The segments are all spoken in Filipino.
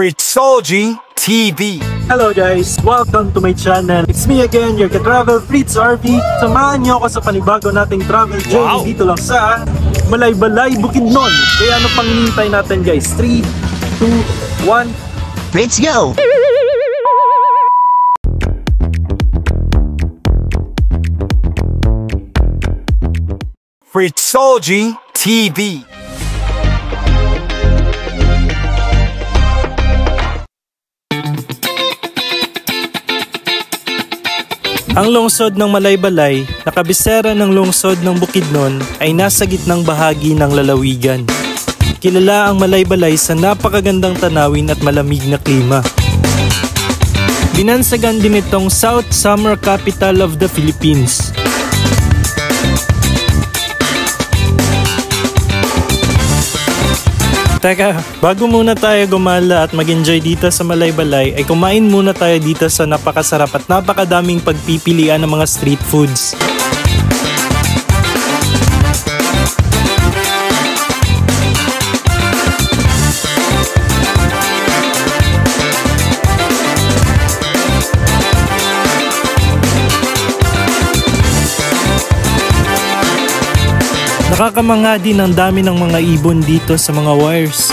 Fritzology TV. Hello guys! Welcome to my channel. It's me again, your ka-travel Fritz RV. Samahan niyo ako sa panibago nating travel journey dito lang sa Malaybalay, Bukidnon. Kaya ano pang hinihintay natin guys? 3, 2, 1, let's go! Fritzology TV. Ang lungsod ng Malaybalay, nakabisera ng lungsod ng Bukidnon, ay nasa gitnang bahagi ng lalawigan. Kilala ang Malaybalay sa napakagandang tanawin at malamig na klima. Binansagan din itong South Summer Capital of the Philippines. Teka, bago muna tayo gumala at mag-enjoy dito sa Malaybalay, ay kumain muna tayo dito sa napakasarap at napakadaming pagpipilian ng mga street foods. Nakakamangha din ang dami ng mga ibon dito sa mga wires.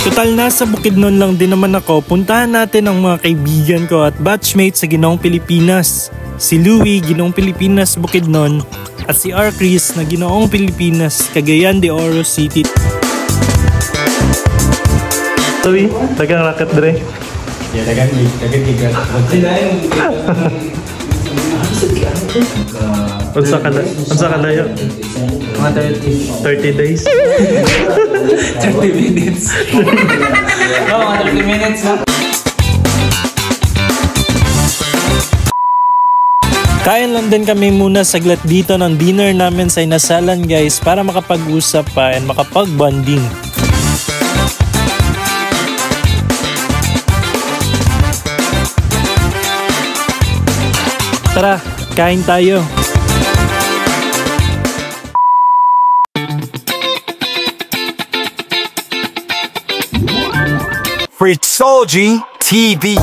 Total nasa Bukidnon lang din naman ako, puntahan natin ang mga kaibigan ko at batchmates sa Ginoong Pilipinas. Si Louie, Ginoong Pilipinas, Bukidnon, at si R. Chris na Ginoong Pilipinas, Cagayan de Oro City. Louie, tagang raket dre. Ya, tagang tiga. Unsa kadayo? Mga 30 days. 30 minutes. No, mga 30 minutes na. Kain lang din kami muna saglit dito ng dinner namin sa inasalan guys para makapag-usap pa and makapag-bonding. Tara, kain tayo. Fritzology TV.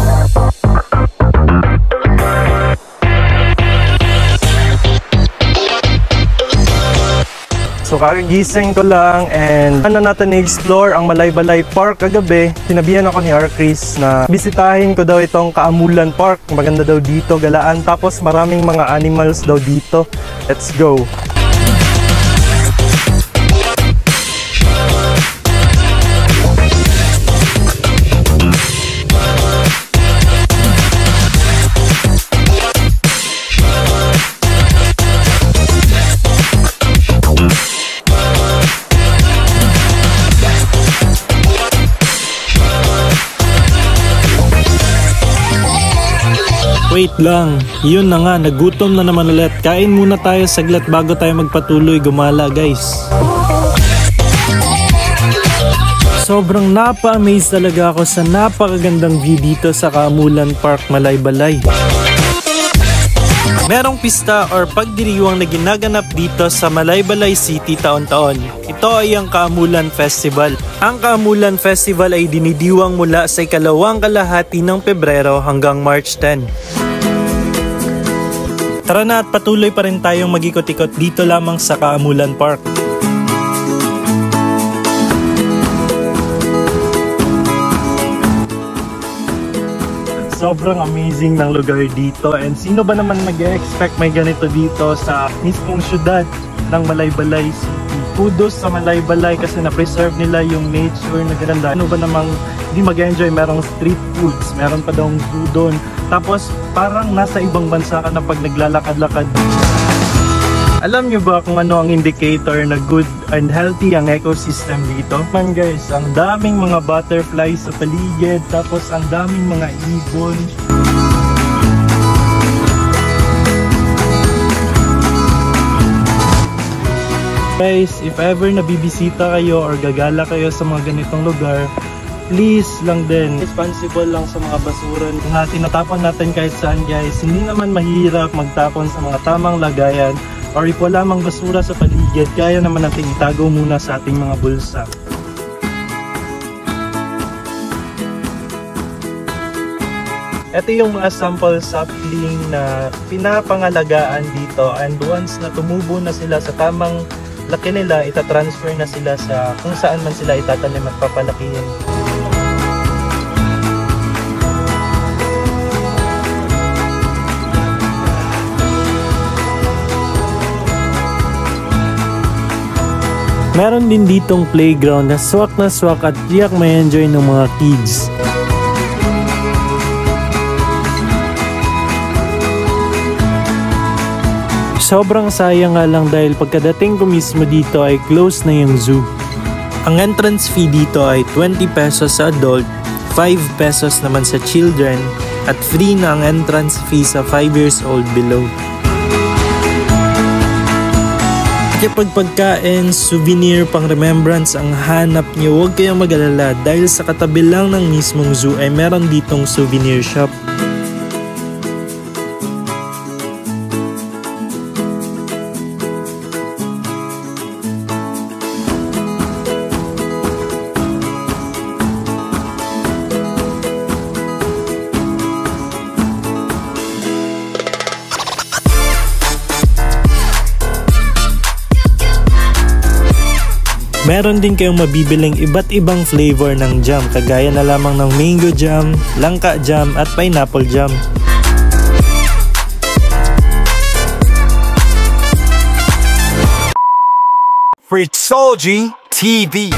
So kakagising ko lang and natin na-explore ang Malaybalay Park kagabi. Sinabihan ako ni R. Chris na bisitahin ko daw itong Kaamulan Park. Maganda daw dito, galaan. Tapos maraming mga animals daw dito. Let's go! Wait lang, yun na nga, nagutom na naman ulit. Kain muna tayo saglit bago tayo magpatuloy gumala guys. Sobrang napa-amaze talaga ako sa napakagandang view dito sa Kaamulan Park, Malaybalay. Merong pista or pagdiriwang na ginaganap dito sa Malaybalay City taon-taon. Ito ay ang Kaamulan Festival. Ang Kaamulan Festival ay dinidiwang mula sa ikalawang kalahati ng Pebrero hanggang March 10. Tara na at patuloy pa rin tayong mag-ikot-ikot dito lamang sa Kaamulan Park. Sobrang amazing ng lugar dito and sino ba naman mag-expect may ganito dito sa mismong syudad ng Malaybalay City. Kudos sa Malaybalay kasi na-preserve nila yung nature na ganda. Ano ba namang hindi mag-enjoy, merong street foods, meron pa daw zoo doon. Tapos parang nasa ibang bansa ka na pag naglalakad-lakad. Alam nyo ba kung ano ang indicator na good and healthy ang ecosystem dito? Man guys, ang daming mga butterflies sa paligid, tapos ang daming mga ibon. Guys, if ever nabibisita kayo or gagala kayo sa mga ganitong lugar, please lang din, responsible lang sa mga basura na tinatapon natin kahit saan guys. Hindi naman mahirap magtapon sa mga tamang lagayan or if wala mang basura sa paligid, kaya naman natin itago muna sa ating mga bulsa. Ito yung mga sample sapling na pinapangalagaan dito, and once na tumubo na sila sa tamang laki nila, itatransfer na sila sa kung saan man sila itatanim at papalakihin. Meron din ditong playground na swak at tiyak may enjoy ng mga kids. Sobrang sayang nga lang dahil pagkadating ko mismo dito ay close na yung zoo. Ang entrance fee dito ay 20 pesos sa adult, 5 pesos naman sa children, at free na ang entrance fee sa 5 years old below. Kapag pagkain, souvenir, pang remembrance ang hanap niyo, huwag kayong mag-alala dahil sa katabi lang ng mismong zoo ay meron ditong souvenir shop. Meron din kayong mabibiling iba't ibang flavor ng jam, kagaya na lamang ng mango jam, langka jam at pineapple jam. Fritzology TV.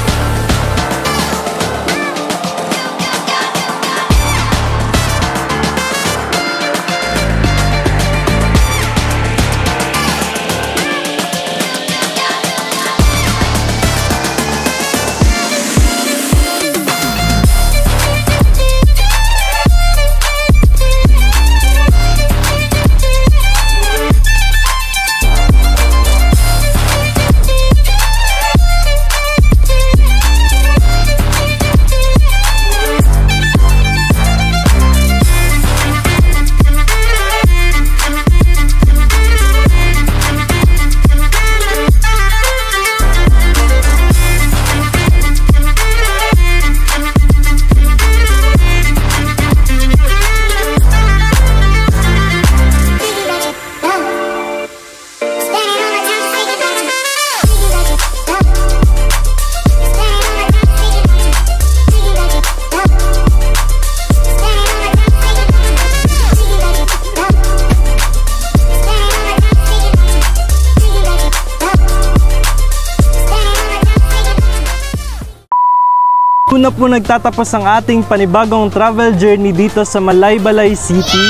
Na po nagtatapos ang ating panibagong travel journey dito sa Malaybalay City,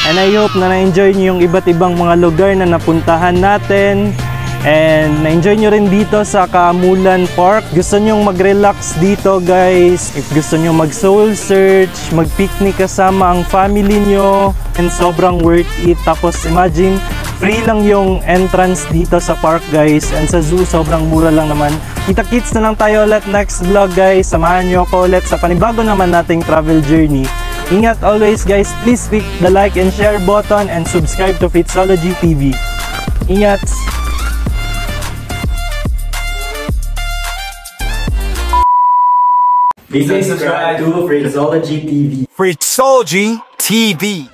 and I hope na na-enjoy nyo yung iba't ibang mga lugar na napuntahan natin, and na-enjoy nyo rin dito sa Kaamulan Park. Gusto nyo mag-relax dito guys, if gusto nyo mag-soul search, mag-picnic kasama ang family nyo, and sobrang worth it. Tapos imagine, free lang yung entrance dito sa park guys, and sa zoo sobrang mura lang naman. Kita-kits na lang tayo ulit next vlog guys. Samahan nyo ako ulit sa panibago naman nating travel journey. Ingat always guys, please click the like and share button and subscribe to Fritzology TV. Ingat! Please subscribe to Fritzology TV. Fritzology TV.